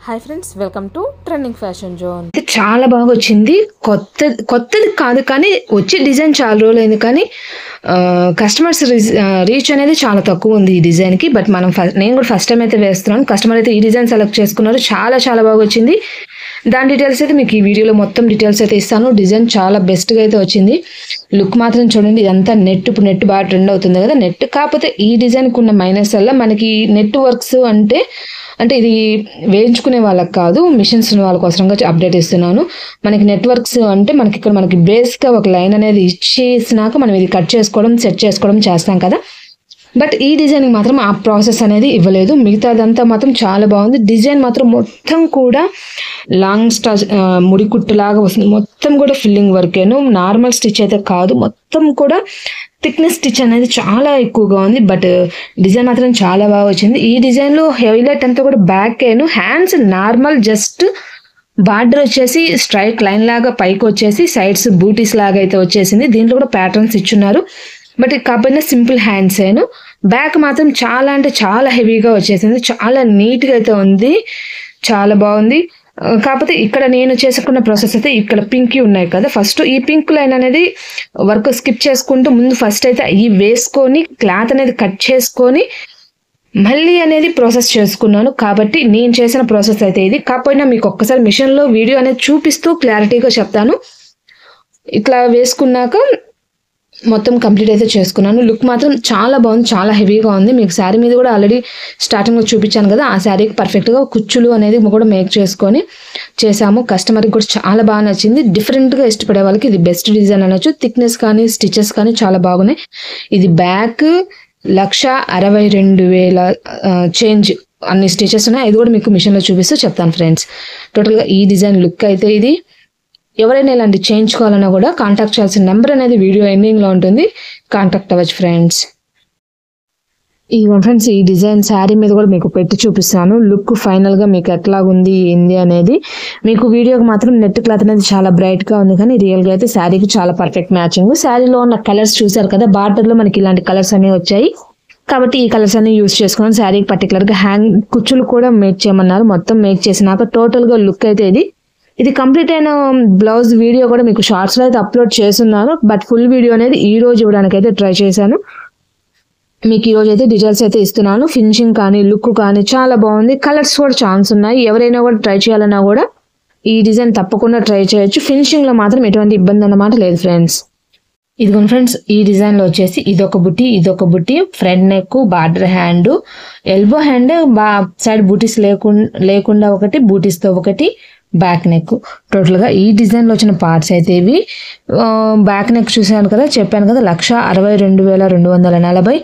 Hi friends, welcome to trending fashion zone. చాలా బాగా వచ్చింది. కొత్తది కాదు కానీ వచ్చే డిజైన్ చాలా రోజులైంది కానీ కస్టమర్స్ రీచ్ అనేది చాలా తక్కువ ఉంది ఈ డిజైన్కి. బట్ నేను కూడా ఫస్ట్ టైం అయితే వేస్తున్నాను. కస్టమర్ అయితే ఈ డిజైన్ సెలెక్ట్ చేసుకున్నారు. చాలా బాగా వచ్చింది. దాని డీటెయిల్స్ అయితే మీకు ఈ వీడియోలో మొత్తం డీటెయిల్స్ అయితే ఇస్తాను. డిజైన్ చాలా బెస్ట్గా అయితే వచ్చింది. లుక్ మాత్రం చూడండి, ఇదంతా నెట్. ఇప్పుడు నెట్ బాగా ట్రెండ్ అవుతుంది కదా నెట్. కాకపోతే ఈ డిజైన్కి ఉన్న మైనస్ వల్ల మనకి నెట్ వర్క్స్ అంటే ఇది వేయించుకునే వాళ్ళకి కాదు, మిషన్స్ ఉన్న వాళ్ళ కోసంగా అప్డేట్ ఇస్తున్నాను. మనకి నెట్వర్క్స్ అంటే మనకి బేస్గా ఒక లైన్ అనేది ఇచ్చేసినాక మనం ఇది కట్ చేసుకోవడం సెట్ చేసుకోవడం చేస్తాం కదా. బట్ ఈ డిజైన్కి మాత్రం ఆ ప్రాసెస్ అనేది ఇవ్వలేదు. మిగతాదంతా మాత్రం చాలా బాగుంది. డిజైన్ మాత్రం మొత్తం కూడా లాంగ్ స్టాచ్ ముడికుట్టులాగా వస్తుంది. మొత్తం కూడా ఫిల్లింగ్ వర్కేను, నార్మల్ స్టిచ్ అయితే కాదు. మొత్తం కూడా థిక్నెస్ స్టిచ్ అనేది చాలా ఎక్కువగా ఉంది. బట్ డిజైన్ మాత్రం చాలా బాగా వచ్చింది. ఈ డిజైన్లో హైలైట్ అంతా కూడా బ్యాక్ ఏను, హ్యాండ్స్ నార్మల్ జస్ట్ బార్డర్ వచ్చేసి స్ట్రైట్ లైన్ లాగా పైకి వచ్చేసి సైడ్స్ బూటీస్ లాగా అయితే వచ్చేసింది. దీంట్లో కూడా ప్యాటర్న్స్ ఇచ్చున్నారు. బట్ కాకపోయినా సింపుల్ హ్యాండ్స్ ఏను. బ్యాక్ మాత్రం చాలా అంటే చాలా హెవీగా వచ్చేసింది. చాలా నీట్గా అయితే ఉంది. చాలా బాగుంది. కాకపోతే ఇక్కడ నేను చేసుకున్న ప్రాసెస్ అయితే ఇక్కడ పింక్ ఉన్నాయి కదా, ఫస్ట్ ఈ పింక్ లైన్ అనేది వర్క్ స్కిప్ చేసుకుంటూ ముందు ఫస్ట్ అయితే ఈ వేసుకొని క్లాత్ అనేది కట్ చేసుకొని మళ్ళీ అనేది ప్రాసెస్ చేసుకున్నాను. కాబట్టి నేను చేసిన ప్రాసెస్ అయితే ఇది. కాకపోయినా మీకు ఒక్కసారి మిషన్లో వీడియో అనేది చూపిస్తూ క్లారిటీగా చెప్తాను. ఇట్లా వేసుకున్నాక మొత్తం కంప్లీట్ అయితే చేసుకున్నాను. లుక్ మాత్రం చాలా బాగుంది. చాలా హెవీగా ఉంది. మీకు శారీ మీద కూడా ఆల్రెడీ స్టార్టింగ్లో చూపించాను కదా, ఆ శారీకి పర్ఫెక్ట్గా కుచ్చులు అనేది కూడా మేక్ చేసుకొని చేసాము. కస్టమర్కి కూడా చాలా బాగా నచ్చింది. డిఫరెంట్గా ఇష్టపడే వాళ్ళకి ఇది బెస్ట్ డిజైన్ అనొచ్చు. థిక్నెస్ కానీ స్టిచెస్ కానీ చాలా బాగున్నాయి. ఇది బ్యాక్ 1,62,000 చేంజ్ అన్ని స్టిచెస్ ఉన్నాయి. ఇది కూడా మీకు మిషన్లో చూపిస్తూ చెప్తాను ఫ్రెండ్స్. టోటల్గా ఈ డిజైన్ లుక్ అయితే ఇది. ఎవరైనా ఇలాంటి చేయించుకోవాలన్నా కూడా కాంటాక్ట్ చేయాల్సిన నెంబర్ అనేది వీడియో ఎండింగ్లో ఉంటుంది. కాంటాక్ట్ అవ్వచ్చు ఫ్రెండ్స్. ఇదిగోండి ఫ్రెండ్స్, ఈ డిజైన్ శారీ మీద కూడా మీకు పెట్టి చూపిస్తాను. లుక్ ఫైనల్గా మీకు ఎట్లాగుంది ఏంది అనేది. మీకు వీడియోకి మాత్రం నెట్ క్లాత్ అనేది చాలా బ్రైట్గా ఉంది కానీ రియల్గా అయితే శారీకి చాలా పర్ఫెక్ట్ మ్యాచింగ్. శారీలో ఉన్న కలర్స్ చూసారు కదా, బార్డర్లో మనకి ఇలాంటి కలర్స్ అనేవి వచ్చాయి. కాబట్టి ఈ కలర్స్ అన్ని యూజ్ చేసుకున్నాను. శారీకి పర్టికులర్గా కుచ్చులు కూడా మేక్ చేయమన్నారు. మొత్తం మేక్ చేసినాక టోటల్గా లుక్ అయితే ఇది కంప్లీట్ అయిన బ్లౌజ్ వీడియో కూడా మీకు షార్ట్స్లో అయితే అప్లోడ్ చేస్తున్నాను. బట్ ఫుల్ వీడియో అనేది ఈ రోజు ఇవ్వడానికి అయితే ట్రై చేశాను. మీకు ఈ రోజు అయితే డీటెయిల్స్ అయితే ఇస్తున్నాను. ఫినిషింగ్ కానీ లుక్ కానీ చాలా బాగుంది. కలర్స్ కూడా ఛాన్స్ ఉన్నాయి. ఎవరైనా కూడా ట్రై చేయాలన్నా కూడా ఈ డిజైన్ తప్పకుండా ట్రై చేయొచ్చు. ఫినిషింగ్లో మాత్రం ఎటువంటి ఇబ్బంది అన్నమాట లేదు ఫ్రెండ్స్. ఇదిగోండి ఫ్రెండ్స్, ఈ డిజైన్లో వచ్చేసి ఇదొక బుట్టి, front neck, border hand, elbow hand, side బూటీస్ లేకుండా ఒకటి, బూటీస్తో ఒకటి, బ్యాక్ నెక్. టోటల్గా ఈ డిజైన్లో వచ్చిన పార్ట్స్ అయితే ఇవి. బ్యాక్ నెక్ చూసాను కదా, చెప్పాను కదా 1,62,240.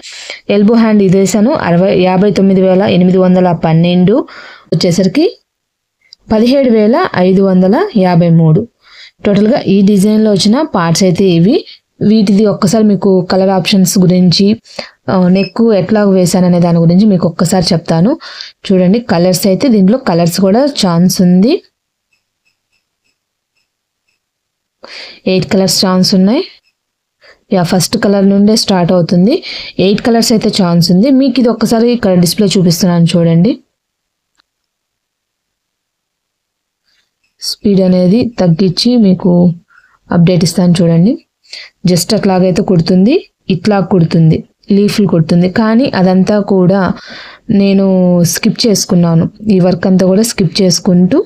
ఎల్బో హ్యాండ్ ఇది వేసాను 59,812. వచ్చేసరికి 17,553. టోటల్గా ఈ డిజైన్లో వచ్చిన పార్ట్స్ అయితే ఇవి. వీటిది ఒక్కసారి మీకు కలర్ ఆప్షన్స్ గురించి, నెక్ ఎట్లా వేసాననే దాని గురించి మీకు ఒక్కసారి చెప్తాను. చూడండి కలర్స్ అయితే, దీంట్లో కలర్స్ కూడా ఛాన్స్ ఉంది. 8 కలర్స్ ఛాన్స్ ఉన్నాయి. ఫస్ట్ కలర్ నుండే స్టార్ట్ అవుతుంది. 8 కలర్స్ అయితే ఛాన్స్ ఉంది. మీకు ఇది ఒక్కసారి ఇక్కడ డిస్ప్లే చూపిస్తున్నాను చూడండి. స్పీడ్ అనేది తగ్గించి మీకు అప్డేట్ ఇస్తాను చూడండి. జస్ట్ అట్లాగైతే కుడుతుంది, ఇట్లా కుడుతుంది, లీఫ్లు కుడుతుంది. కానీ అదంతా కూడా నేను స్కిప్ చేసుకున్నాను. ఈ వర్క్ అంతా కూడా స్కిప్ చేసుకుంటూ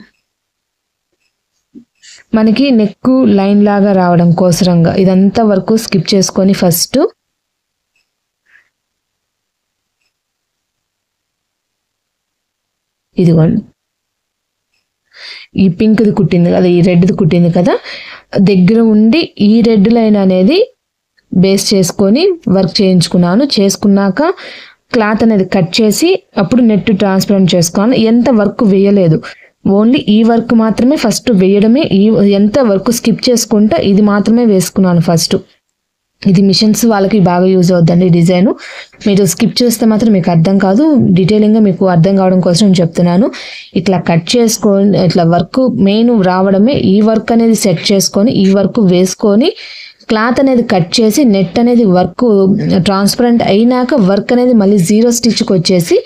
మనకి నెక్ లైన్ లాగా రావడం కోసరంగా ఇదంతా వరకు స్కిప్ చేసుకొని ఫస్ట్ ఇదిగోండి ఈ పింక్ది కుట్టింది కదా, ఈ రెడ్ది కుట్టింది కదా, దగ్గర ఉండి ఈ రెడ్ లైన్ అనేది బేస్ చేసుకొని వర్క్ చేసుకున్నాక క్లాత్ అనేది కట్ చేసి అప్పుడు నెట్ ట్రాన్స్పరెంట్ చేసుకున్నాను. ఎంత వర్క్ వేయలేదు, ఓన్లీ ఈ వర్క్ మాత్రమే ఫస్ట్ వేయడమే. ఎంత వర్క్ స్కిప్ చేసుకుంటా ఇది మాత్రమే వేసుకున్నాను ఫస్ట్. ఇది మిషన్స్ వాళ్ళకి బాగా యూజ్ అవుద్దండి డిజైన్. మీరు స్కిప్ చేస్తే మాత్రం మీకు అర్థం కాదు. డీటెయిలింగ్గా మీకు అర్థం కావడం కోసం నేను చెప్తున్నాను. ఇట్లా కట్ చేసుకొని ఇట్లా వర్క్ మెయిన్ రావడమే. ఈ వర్క్ అనేది సెట్ చేసుకొని ఈ వర్క్ వేసుకొని క్లాత్ అనేది కట్ చేసి నెట్ అనేది వర్క్ ట్రాన్స్పరెంట్ అయినాక వర్క్ అనేది మళ్ళీ 0 స్టిచ్కి వచ్చేసి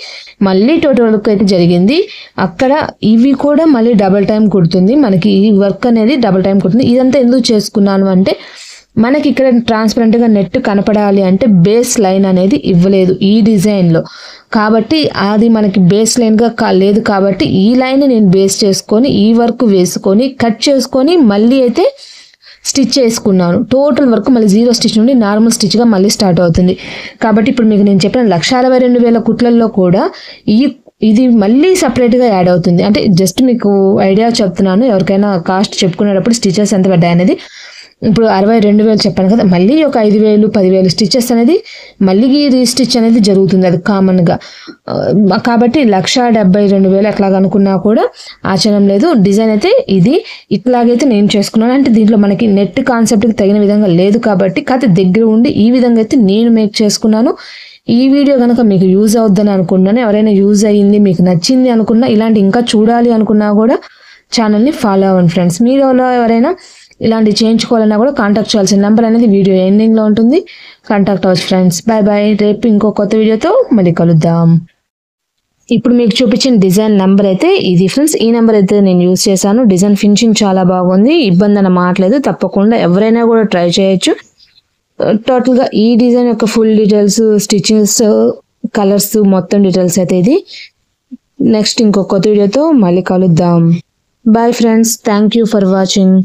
మళ్ళీ టోటల్ వర్క్ అయితే జరిగింది. అక్కడ ఇవి కూడా మళ్ళీ డబల్ టైం కుడుతుంది, మనకి ఈ వర్క్ అనేది డబల్ టైం కుడుతుంది. ఇదంతా ఎందుకు చేసుకున్నాను అంటే మనకి ఇక్కడ ట్రాన్స్పరెంట్గా నెట్ కనపడాలి అంటే బేస్ లైన్ అనేది ఇవ్వలేదు ఈ డిజైన్లో, కాబట్టి అది మనకి బేస్ లైన్గా లేదు. కాబట్టి ఈ లైన్ నేను బేస్ చేసుకొని ఈ వర్క్ వేసుకొని కట్ చేసుకొని మళ్ళీ అయితే స్టిచ్ చేసుకున్నాను. టోటల్ వర్క్ మళ్ళీ 0 స్టిచ్ నుండి నార్మల్ స్టిచ్గా మళ్ళీ స్టార్ట్ అవుతుంది. కాబట్టి ఇప్పుడు మీకు నేను చెప్పిన 1,62,000 కుట్లల్లో కూడా ఇది మళ్ళీ సపరేట్గా యాడ్ అవుతుంది. అంటే జస్ట్ మీకు ఐడియా చెప్తున్నాను, ఎవరికైనా కాస్ట్ చెప్పుకునేటప్పుడు స్టిచెస్ ఎంత పడ్డాయి అనేది. ఇప్పుడు 62,000 చెప్పాను కదా, మళ్ళీ ఒక 5,000 10,000 స్టిచెస్ అనేది మళ్ళీ రీస్టిచ్ అనేది జరుగుతుంది, అది కామన్గా. కాబట్టి 1,72,000 ఎట్లాగ అనుకున్నా కూడా ఆశ్చర్యం లేదు. డిజైన్ అయితే ఇది ఇట్లాగైతే నేను చేసుకున్నాను. అంటే దీంట్లో మనకి నెట్ కాన్సెప్ట్కి తగిన విధంగా లేదు కాబట్టి కాకపోతే దగ్గర ఉండి ఈ విధంగా అయితే నేను మేక్ చేసుకున్నాను. ఈ వీడియో కనుక మీకు యూజ్ అవుద్దని అనుకున్నాను. ఎవరైనా యూజ్ అయ్యింది మీకు నచ్చింది అనుకున్నా, ఇలాంటి ఇంకా చూడాలి అనుకున్నా కూడా ఛానల్ని ఫాలో అవ్వండి ఫ్రెండ్స్. మీరు ఎవరైనా ఇలాంటి చేయించుకోవాలన్నా కూడా కాంటాక్ట్ చేయాల్సిన నెంబర్ అనేది వీడియో ఎండింగ్లో ఉంటుంది, కాంటాక్ట్ అవ్వచ్చు ఫ్రెండ్స్. బాయ్ బాయ్, రేపు ఇంకో కొత్త వీడియోతో మళ్ళీ కలుద్దాం. ఇప్పుడు మీకు చూపించిన డిజైన్ నెంబర్ అయితే ఇది ఫ్రెండ్స్. ఈ నెంబర్ అయితే నేను యూజ్ చేశాను. డిజైన్ ఫినిషింగ్ చాలా బాగుంది, ఇబ్బంది అన్న మాట్లేదు. తప్పకుండా ఎవరైనా కూడా ట్రై చేయొచ్చు. టోటల్గా ఈ డిజైన్ యొక్క ఫుల్ డీటెయిల్స్, స్టిచ్చింగ్స్, కలర్స్ మొత్తం డీటెయిల్స్ అయితే ఇది. నెక్స్ట్ ఇంకో కొత్త వీడియోతో మళ్ళీ కలుద్దాం. Bye friends, thank you for watching.